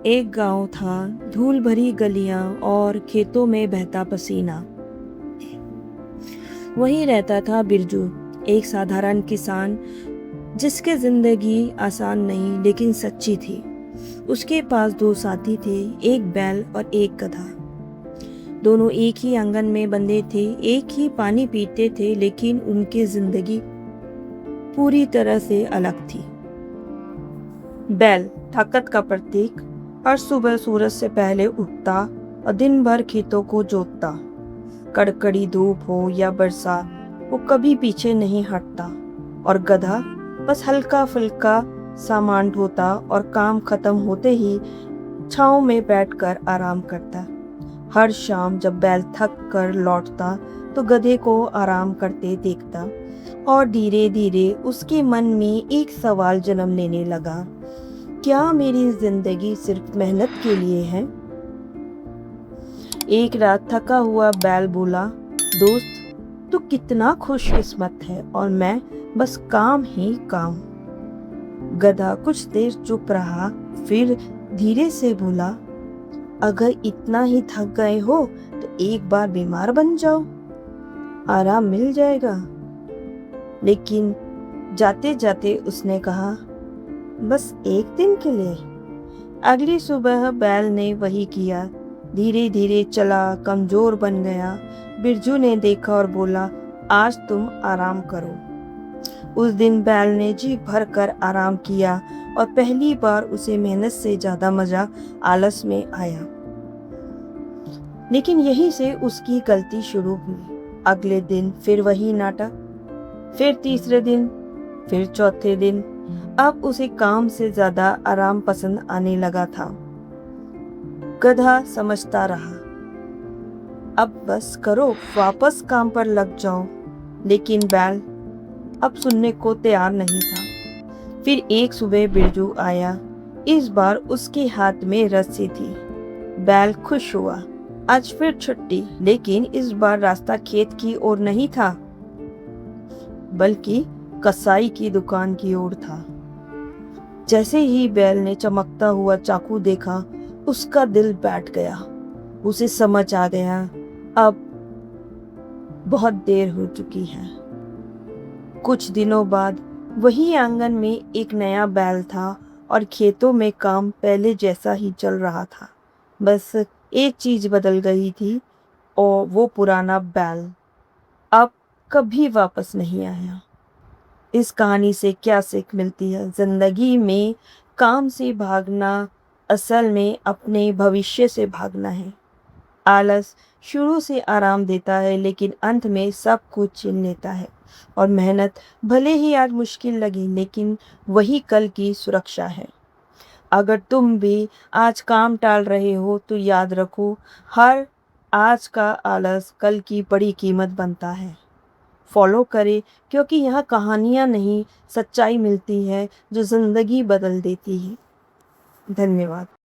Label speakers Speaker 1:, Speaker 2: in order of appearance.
Speaker 1: एक गांव था, धूल भरी गलियां और खेतों में बहता पसीना। वहीं रहता था बिरजू, एक साधारण किसान जिसकी जिंदगी आसान नहीं लेकिन सच्ची थी। उसके पास दो साथी थे, एक बैल और एक गधा। दोनों एक ही आंगन में बंधे थे, एक ही पानी पीते थे, लेकिन उनकी जिंदगी पूरी तरह से अलग थी। बैल ताकत का प्रतीक, हर सुबह सूरज से पहले उठता और दिन भर खेतों को जोतता। कड़कड़ी धूप हो या बरसात, वो कभी पीछे नहीं हटता। और गधा बस हल्का फुल्का सामान ढोता और काम खत्म होते ही छांव में बैठकर आराम करता। हर शाम जब बैल थक कर लौटता तो गधे को आराम करते देखता और धीरे धीरे उसके मन में एक सवाल जन्म लेने लगा, क्या मेरी जिंदगी सिर्फ मेहनत के लिए है? एक रात थका हुआ बैल बोला, दोस्त, तू कितना खुशकिस्मत है और मैं बस काम ही काम। गधा कुछ देर चुप रहा, फिर धीरे से बोला, अगर इतना ही थक गए हो तो एक बार बीमार बन जाओ, आराम मिल जाएगा। लेकिन जाते जाते उसने कहा, बस एक दिन के लिए। अगली सुबह बैल ने वही किया, धीरे धीरे चला, कमजोर बन गया। बिरजू ने देखा और बोला, आज तुम आराम करो। उस दिन बैल ने जी भर कर आराम किया और पहली बार उसे मेहनत से ज्यादा मजा आलस में आया। लेकिन यहीं से उसकी गलती शुरू हुई। अगले दिन फिर वही नाटक, फिर तीसरे दिन, फिर चौथे दिन। अब उसे काम से ज्यादा आराम पसंद आने लगा था। गधा समझता रहा, अब बस करो, वापस काम पर लग जाओ। लेकिन बैल अब सुनने को तैयार नहीं था। फिर एक सुबह बिरजू आया, इस बार उसके हाथ में रस्सी थी। बैल खुश हुआ, आज फिर छुट्टी। लेकिन इस बार रास्ता खेत की ओर नहीं था, बल्कि कसाई की दुकान की ओर था। जैसे ही बैल ने चमकता हुआ चाकू देखा, उसका दिल बैठ गया। उसे समझ आ गया, अब बहुत देर हो चुकी है। कुछ दिनों बाद वही आंगन में एक नया बैल था और खेतों में काम पहले जैसा ही चल रहा था। बस एक चीज बदल गई थी, और वो पुराना बैल अब कभी वापस नहीं आया। इस कहानी से क्या सीख मिलती है? जिंदगी में काम से भागना असल में अपने भविष्य से भागना है। आलस शुरू से आराम देता है, लेकिन अंत में सब कुछ छीन लेता है। और मेहनत भले ही आज मुश्किल लगी, लेकिन वही कल की सुरक्षा है। अगर तुम भी आज काम टाल रहे हो तो याद रखो, हर आज का आलस कल की बड़ी कीमत बनता है। फॉलो करें, क्योंकि यहाँ कहानियाँ नहीं, सच्चाई मिलती है जो जिंदगी बदल देती है। धन्यवाद।